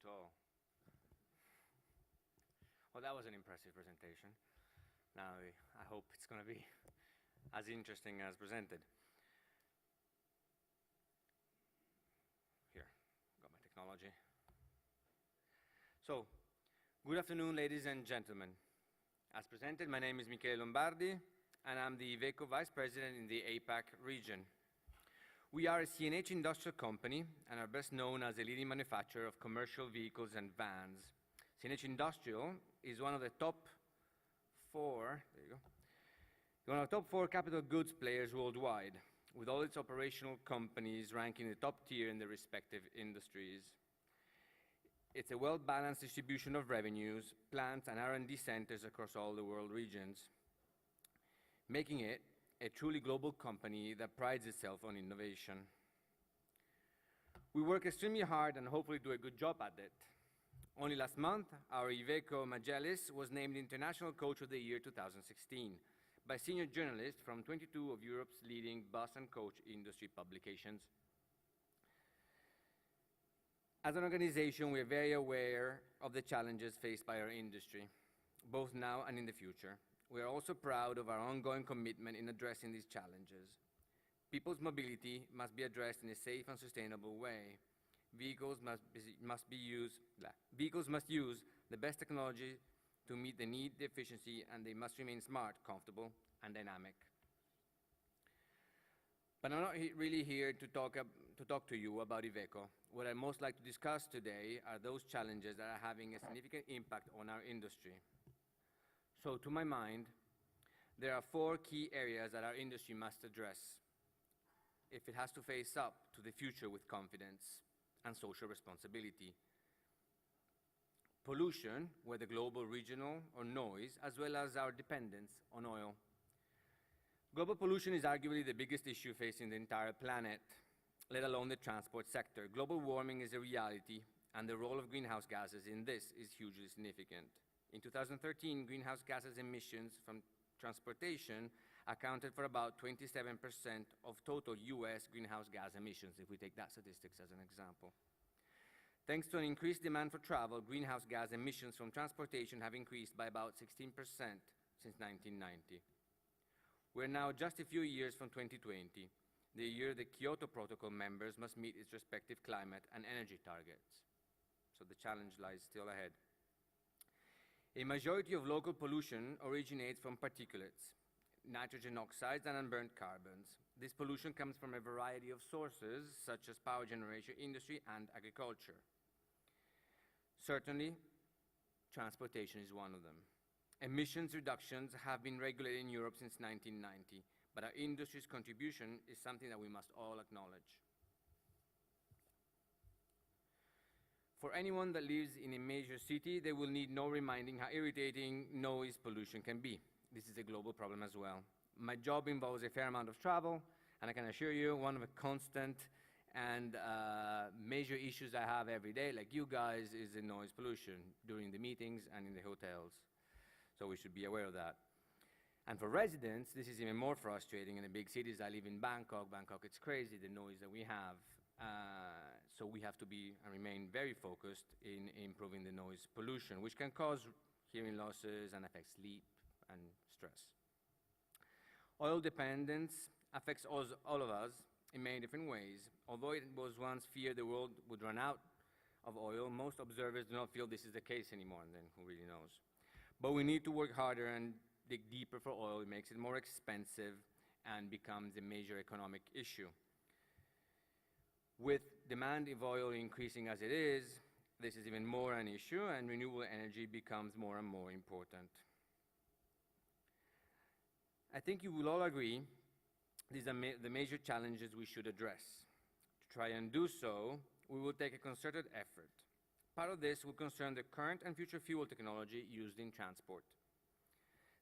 tall. Well, that was an impressive presentation. Now, I hope it's going to be as interesting as presented. Here, got my technology. So, good afternoon, ladies and gentlemen. As presented, my name is Michele Lombardi, and I'm the IVECO Vice President in the APAC region. We are a CNH industrial company and are best known as a leading manufacturer of commercial vehicles and vans. CNH Industrial is one of the top four capital goods players worldwide, with all its operational companies ranking the top tier in their respective industries. It's a well-balanced distribution of revenues, plants, and R&D centers across all the world regions, making it a truly global company that prides itself on innovation. We work extremely hard and hopefully do a good job at it. Only last month, our IVECO Magelis was named International Coach of the Year 2016 by senior journalists from 22 of Europe's leading bus and coach industry publications. As an organization, we are very aware of the challenges faced by our industry, both now and in the future. We are also proud of our ongoing commitment in addressing these challenges. People's mobility must be addressed in a safe and sustainable way. Vehicles must use the best technology to meet the need, the efficiency, and they must remain smart, comfortable, and dynamic. But I'm not really here to talk to you about IVECO. What I'd most like to discuss today are those challenges that are having a significant impact on our industry. So, to my mind, there are 4 key areas that our industry must address if it has to face up to the future with confidence and social responsibility. Pollution, whether global, regional, or noise, as well as our dependence on oil. Global pollution is arguably the biggest issue facing the entire planet, let alone the transport sector. Global warming is a reality, and the role of greenhouse gases in this is hugely significant. In 2013, greenhouse gases emissions from transportation accounted for about 27% of total US greenhouse gas emissions, if we take that statistics as an example. Thanks to an increased demand for travel, greenhouse gas emissions from transportation have increased by about 16% since 1990. We're now just a few years from 2020, the year the Kyoto Protocol members must meet its respective climate and energy targets. So the challenge lies still ahead. A majority of local pollution originates from particulates, nitrogen oxides, and unburned carbons. This pollution comes from a variety of sources, such as power generation industry and agriculture. Certainly, transportation is one of them. Emissions reductions have been regulated in Europe since 1990, but our industry's contribution is something that we must all acknowledge. For anyone that lives in a major city, they will need no reminding how irritating noise pollution can be. This is a global problem as well. My job involves a fair amount of travel, and I can assure you one of the constant and major issues I have every day, like you guys, is the noise pollution during the meetings and in the hotels. So we should be aware of that. And for residents, this is even more frustrating in the big cities. I live in Bangkok. Bangkok, it's crazy, the noise that we have. So we have to be and remain very focused in improving the noise pollution, which can cause hearing losses and affect sleep and stress. Oil dependence affects all of us in many different ways. Although it was once feared the world would run out of oil, most observers do not feel this is the case anymore, and then who really knows. But we need to work harder and dig deeper for oil. It makes it more expensive and becomes a major economic issue. With demand of oil increasing as it is, this is even more an issue, and renewable energy becomes more and more important. I think you will all agree these are the major challenges we should address. To try and do so, we will take a concerted effort. Part of this will concern the current and future fuel technology used in transport.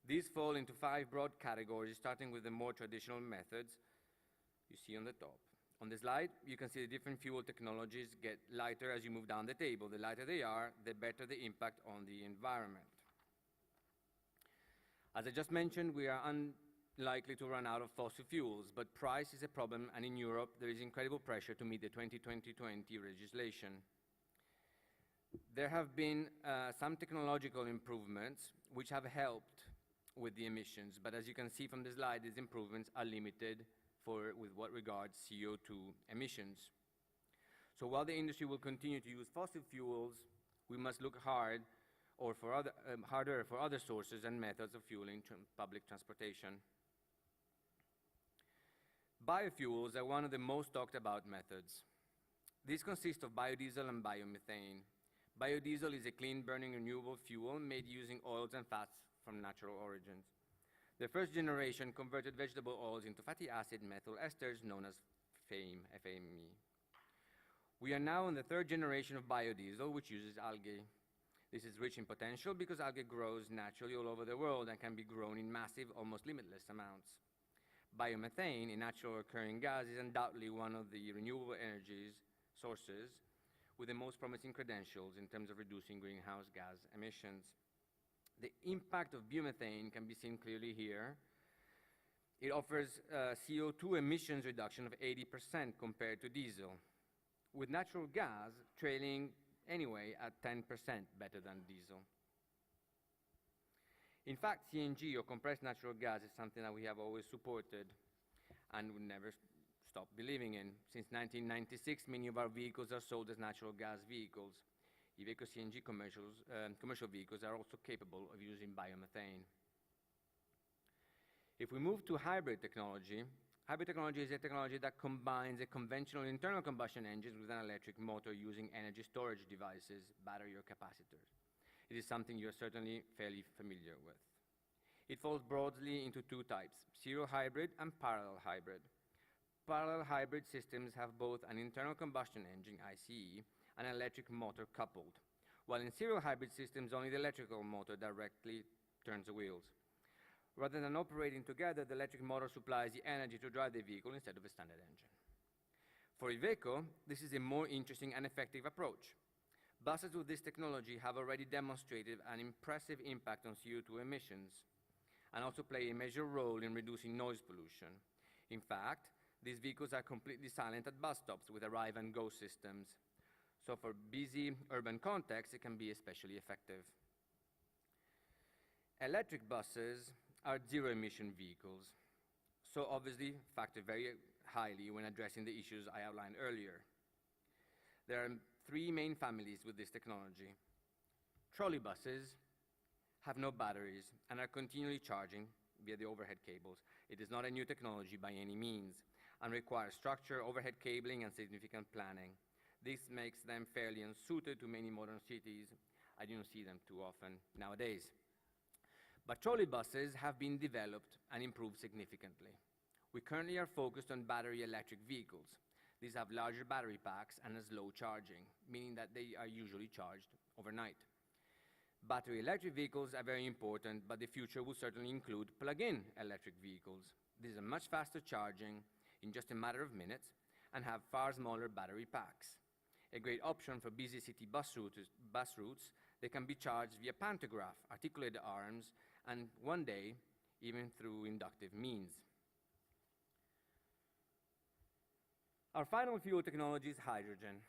These fall into 5 broad categories, starting with the more traditional methods you see on the top. On the slide, you can see the different fuel technologies get lighter as you move down the table. The lighter they are, the better the impact on the environment. As I just mentioned, we are unlikely to run out of fossil fuels, but price is a problem, and in Europe, there is incredible pressure to meet the 2020 legislation. There have been some technological improvements which have helped with the emissions, but as you can see from the slide, these improvements are limited with what regards CO2 emissions. So while the industry will continue to use fossil fuels, we must look harder for other sources and methods of fueling public transportation. Biofuels are one of the most talked about methods. These consist of biodiesel and biomethane. Biodiesel is a clean-burning renewable fuel made using oils and fats from natural origins. The first generation converted vegetable oils into fatty acid methyl esters known as FAME. We are now in the third generation of biodiesel, which uses algae. This is rich in potential because algae grows naturally all over the world and can be grown in massive, almost limitless amounts. Biomethane, a natural occurring gas, is undoubtedly one of the renewable energies sources with the most promising credentials in terms of reducing greenhouse gas emissions. The impact of biomethane can be seen clearly here. It offers CO2 emissions reduction of 80% compared to diesel, with natural gas trailing anyway at 10% better than diesel. In fact, CNG, or compressed natural gas, is something that we have always supported and would never stop believing in. Since 1996, many of our vehicles are sold as natural gas vehicles. IVECO CNG commercial vehicles are also capable of using biomethane. If we move to hybrid technology is a technology that combines a conventional internal combustion engine with an electric motor using energy storage devices, battery or capacitors. It is something you're certainly fairly familiar with. It falls broadly into two types, serial hybrid and parallel hybrid. Parallel hybrid systems have both an internal combustion engine, ICE, and an electric motor coupled, while in serial hybrid systems, only the electrical motor directly turns the wheels. Rather than operating together, the electric motor supplies the energy to drive the vehicle instead of a standard engine. For IVECO, this is a more interesting and effective approach. Buses with this technology have already demonstrated an impressive impact on CO2 emissions and also play a major role in reducing noise pollution. In fact, these vehicles are completely silent at bus stops with arrive and go systems. So for busy urban contexts, it can be especially effective. Electric buses are zero-emission vehicles, so obviously factor very highly when addressing the issues I outlined earlier. There are three main families with this technology. Trolley buses have no batteries and are continually charging via the overhead cables. It is not a new technology by any means and requires structure, overhead cabling, and significant planning. This makes them fairly unsuited to many modern cities. I don't see them too often nowadays. But trolley buses have been developed and improved significantly. We currently are focused on battery electric vehicles. These have larger battery packs and a slow charging, meaning that they are usually charged overnight. Battery electric vehicles are very important, but the future will certainly include plug-in electric vehicles. These are much faster charging in just a matter of minutes and have far smaller battery packs. A great option for busy city bus routes, they can be charged via pantograph, articulated arms, and one day, even through inductive means. Our final fuel technology is hydrogen.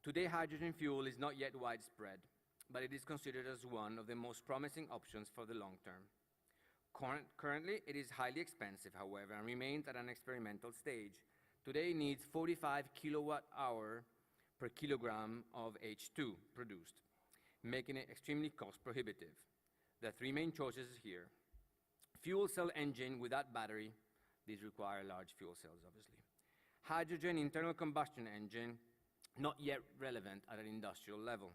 Today, hydrogen fuel is not yet widespread, but it is considered as one of the most promising options for the long term. Currently, it is highly expensive, however, and remains at an experimental stage. Today, it needs 45 kilowatt-hour per kilogram of H2 produced, making it extremely cost-prohibitive. There are three main choices here. Fuel cell engine without battery. These require large fuel cells, obviously. Hydrogen internal combustion engine, not yet relevant at an industrial level.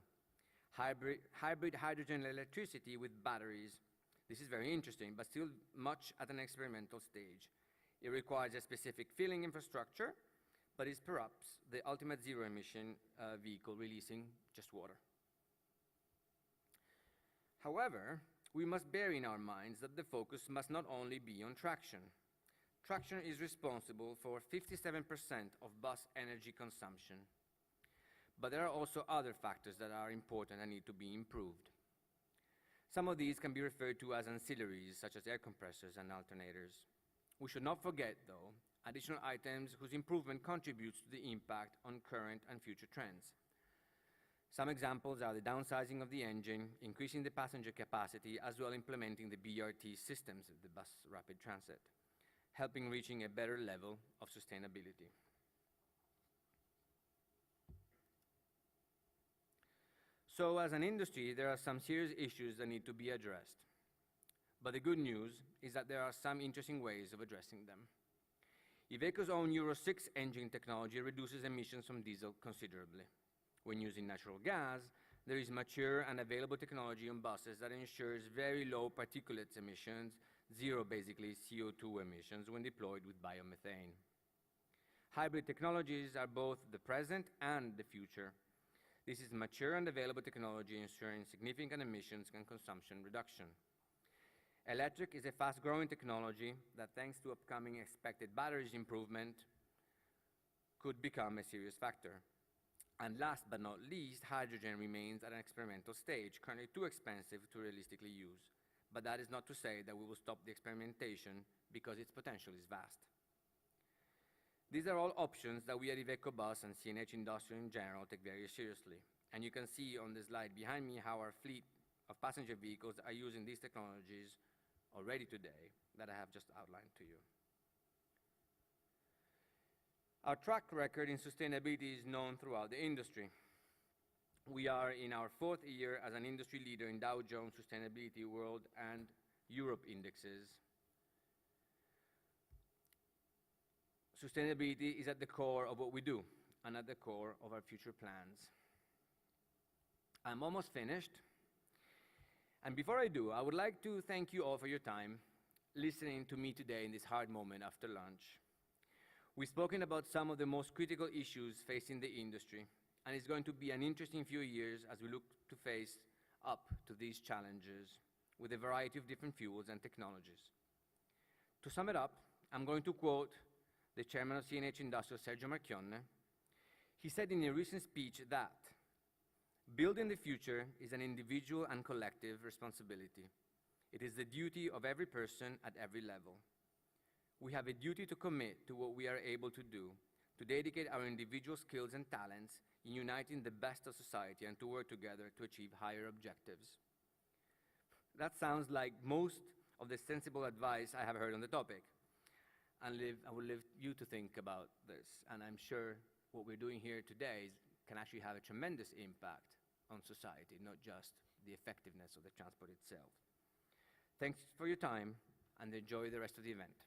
Hybrid hydrogen electricity with batteries. This is very interesting, but still much at an experimental stage. It requires a specific filling infrastructure, but is perhaps the ultimate zero-emission vehicle releasing just water. However, we must bear in our minds that the focus must not only be on traction. Traction is responsible for 57% of bus energy consumption. But there are also other factors that are important and need to be improved. Some of these can be referred to as ancillaries, such as air compressors and alternators. We should not forget, though, additional items whose improvement contributes to the impact on current and future trends. Some examples are the downsizing of the engine, increasing the passenger capacity, as well implementing the BRT systems of the bus rapid transit, helping reaching a better level of sustainability. So as an industry, there are some serious issues that need to be addressed. But the good news is that there are some interesting ways of addressing them. IVECO's own Euro 6 engine technology reduces emissions from diesel considerably. When using natural gas, there is mature and available technology on buses that ensures very low particulates emissions, zero basically CO2 emissions when deployed with biomethane. Hybrid technologies are both the present and the future. This is mature and available technology ensuring significant emissions and consumption reduction. Electric is a fast-growing technology that, thanks to upcoming expected batteries improvement, could become a serious factor. And last but not least, hydrogen remains at an experimental stage, currently too expensive to realistically use. But that is not to say that we will stop the experimentation because its potential is vast. These are all options that we at IVECO Bus and CNH Industrial in general take very seriously. And you can see on the slide behind me how our fleet of passenger vehicles are using these technologies already today that I have just outlined to you. Our track record in sustainability is known throughout the industry. We are in our 4th year as an industry leader in Dow Jones Sustainability World and Europe indexes. Sustainability is at the core of what we do and at the core of our future plans. I'm almost finished. And before I do, I would like to thank you all for your time listening to me today in this hard moment after lunch. We've spoken about some of the most critical issues facing the industry, and it's going to be an interesting few years as we look to face up to these challenges with a variety of different fuels and technologies. To sum it up, I'm going to quote the chairman of CNH Industrial, Sergio Marchionne. He said in a recent speech that building the future is an individual and collective responsibility. It is the duty of every person at every level. We have a duty to commit to what we are able to do, to dedicate our individual skills and talents in uniting the best of society and to work together to achieve higher objectives. That sounds like most of the sensible advice I have heard on the topic. And I will leave you to think about this. And I'm sure what we're doing here today can actually have a tremendous impact on society, not just the effectiveness of the transport itself. Thanks for your time and enjoy the rest of the event.